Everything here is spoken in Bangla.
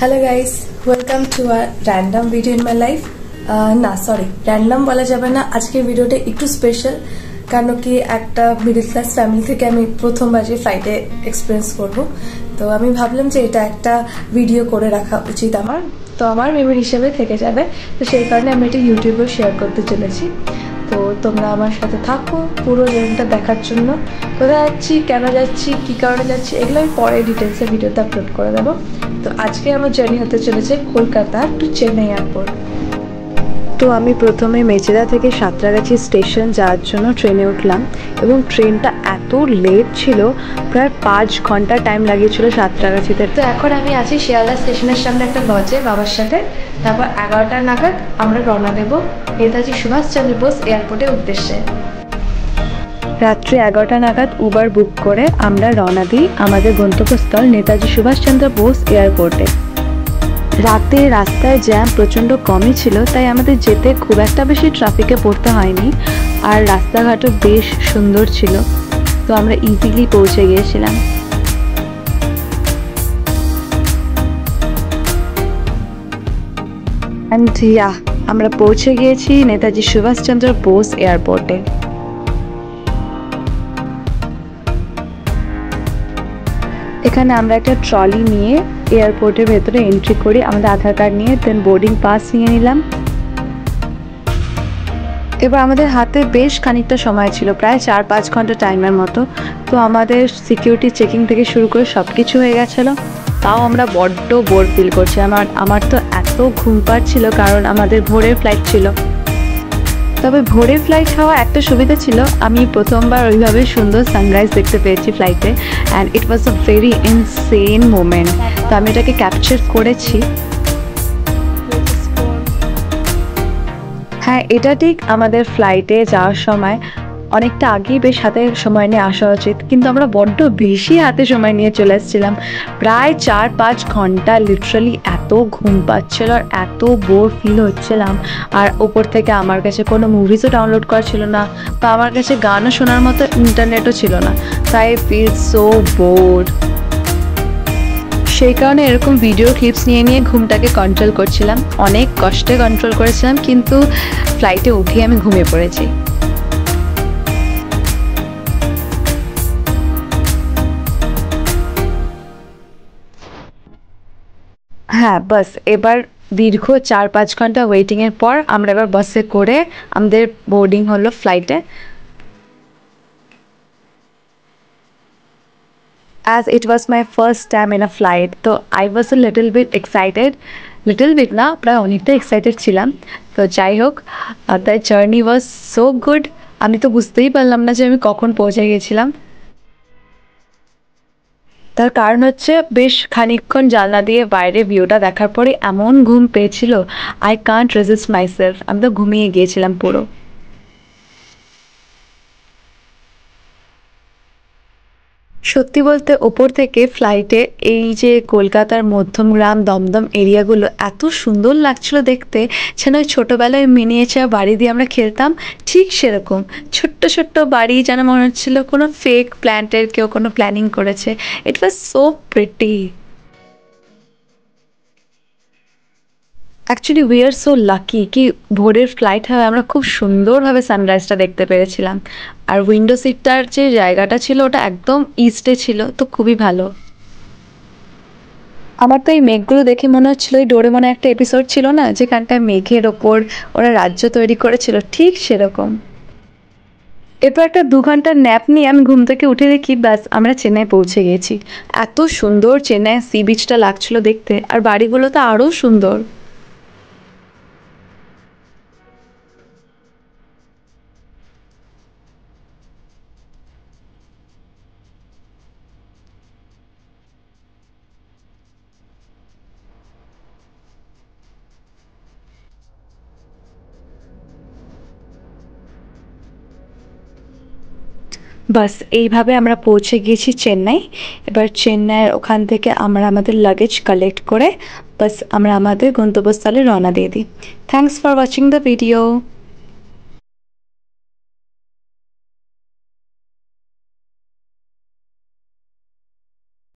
Hello guys, welcome to a random video in my life. না সরি, র্যান্ডম বলা যাবে না। আজকের ভিডিওটা একটু স্পেশাল, কারণ কি একটা মিডল ক্লাস ফ্যামিলি থেকে আমি প্রথমবার যে ফ্লাইটে এক্সপিরিয়েন্স করব, তো আমি ভাবলাম যে এটা একটা ভিডিও করে রাখা উচিত আমার, তো আমার মেমোরি হিসেবে থেকে যাবে। তো সেই কারণে আমি এটা ইউটিউবে শেয়ার করতে চলেছি। তো তোমরা আমার সাথে থাকো পুরো জার্নিটা দেখার জন্য। কোথায় যাচ্ছি, কেন যাচ্ছি, কী কারণে যাচ্ছি, এগুলো আমি পরে ডিটেলসে ভিডিওতে আপলোড করে দেবো। তো আজকে আমার জার্নি হতে চলেছে কলকাতা টু চেন্নাই এয়ারপোর্ট। তো আমি প্রথমে মেচেদা থেকে সাঁতরাগাছি স্টেশন যাওয়ার জন্য ট্রেনে উঠলাম, এবং ট্রেনটা এত লেট ছিল, প্রায় 5 ঘন্টা টাইম লাগিয়েছিল সাঁতরাগাছিতে। তো এখন আমি আছি শিয়ালদা স্টেশনের সামনে একটা লজে বাবার সাথে। তারপর 11টা নাগাদ আমরা রওনা দেবো নেতাজি সুভাষচন্দ্র বোস এয়ারপোর্টের উদ্দেশ্যে। রাত্রি 11টা নাগাদ উবার বুক করে আমরা রওনা দিই আমাদের গন্তব্যস্থল নেতাজি সুভাষচন্দ্র বোস এয়ারপোর্টে। রাতে রাস্তায় জ্যাম প্রচণ্ড কমই ছিল, তাই আমাদের যেতে খুব একটা বেশি ট্রাফিকে পড়তে হয়নি, আর রাস্তাঘাটও বেশ সুন্দর ছিল, তো আমরা ইজিলি পৌঁছে গিয়েছিলাম। অ্যান্ড আমরা পৌঁছে গিয়েছি নেতাজি সুভাষচন্দ্র বোস এয়ারপোর্টে। এখানে আমরা একটা ট্রলি নিয়ে এয়ারপোর্টের ভেতরে এন্ট্রি করি, আমাদের আধার কার্ড নিয়ে, দেন বোর্ডিং পাস নিয়ে নিলাম। এবার আমাদের হাতে বেশ খানিকটা সময় ছিল, প্রায় 4-5 ঘন্টা টাইমের মতো। তো আমাদের সিকিউরিটি চেকিং থেকে শুরু করে সব কিছু হয়ে গেছিলো, তাও আমরা বড্ড বোর ফিল করছি। আমার তো এত ঘুম পাচ্ছিল, কারণ আমাদের ভোরের ফ্লাইট ছিল। তবে ভোরের ফ্লাইট হওয়া একটা সুবিধা ছিল, আমি প্রথমবার ওইভাবে সুন্দর সানরাইজ দেখতে পেয়েছি ফ্লাইটে, and it was a very insane moment. তো আমি এটাকে ক্যাপচার করেছি। হ্যাঁ, এটা ঠিক, আমাদের ফ্লাইটে যাওয়ার সময় অনেকটা আগেই বেশ হাতে সময় নিয়ে আসা উচিত, কিন্তু আমরা বড্ড বেশি হাতে সময় নিয়ে চলে এসেছিলাম। প্রায় 4-5 ঘন্টা লিটারালি এত ঘুম পাচ্ছিল আর এত বোর ফিল হচ্ছিলাম। আর ওপর থেকে আমার কাছে কোনো মুভিজও ডাউনলোড করা ছিল না, বা আমার কাছে গানও শোনার মতো ইন্টারনেটও ছিল না, তাই ফিল সো বোর্ড। সেই কারণে এরকম ভিডিও ক্লিপস নিয়ে নিয়ে ঘুমটাকে কন্ট্রোল করছিলাম, অনেক কষ্টে কন্ট্রোল করেছিলাম, কিন্তু ফ্লাইটে উঠে আমি ঘুমিয়ে পড়েছি। হ্যাঁ, বাস এবার দীর্ঘ 4-5 ঘন্টা ওয়েটিংয়ের পর আমরা এবার বাসে করে আমাদের বোর্ডিং হলো ফ্লাইটে। As it was my first time in a flight, so I was a little bit excited, little bit না, প্রায় অনেকটা এক্সাইটেড ছিলাম। তো যাই হোক, the journey was so good. আমি তো বুঝতেই পারলাম না যে আমি কখন পৌঁছে গেছিলাম। তার কারণ হচ্ছে বেশ খানিকক্ষণ জানলা দিয়ে বাইরে ভিউটা দেখার পরে এমন ঘুম পেয়েছিল, আই কান্ট রেজিস্ট মাইসেলফ, আমি তো ঘুমিয়ে গিয়েছিলাম পুরো। সত্যি বলতে ওপর থেকে ফ্লাইটে এই যে কলকাতার মধ্যমগ্রাম দমদম এরিয়াগুলো এত সুন্দর লাগছিল দেখতে, যেন ওই ছোটোবেলায় মিনিয়েচার বাড়ি দিয়ে আমরা খেলতাম, ঠিক সেরকম ছোট্ট ছোট্ট বাড়ি, যেন মনে হচ্ছিল কোনো ফেক প্ল্যান্টের কেউ কোনো প্ল্যানিং করেছে। It was so pretty. Actually we are so lucky কি ভোরের ফ্লাইট হয়, আমরা খুব সুন্দরভাবে সানরাইজটা দেখতে পেরেছিলাম। আর উইন্ডো সিটটার যে জায়গাটা ছিল ওটা একদম ইস্টে ছিল, তো খুবই ভালো। আমার তো এই মেঘগুলো দেখে মনে হচ্ছিলো এই ডোরেমনে একটা এপিসোড ছিল না, যেখানটায় মেঘের ওপর ওরা রাজ্য তৈরি করেছিল, ঠিক সেরকম। এরপর একটা 2 ঘন্টার ন্যাপ নিয়ে আমি ঘুম থেকে উঠে দেখি ব্যাস আমরা চেন্নাই পৌঁছে গেছি। এত সুন্দর চেন্নাই সি বিচটা লাগছিল দেখতে, আর বাড়িগুলো তো আরও সুন্দর। বাস এইভাবে আমরা পৌঁছে গিয়েছি চেন্নাই। এবার চেন্নাইয়ের ওখান থেকে আমরা আমাদের লাগেজ কালেক্ট করে বাস আমরা আমাদের গন্তব্যস্থলে রওনা দিয়ে দিই। Thanks for watching the video.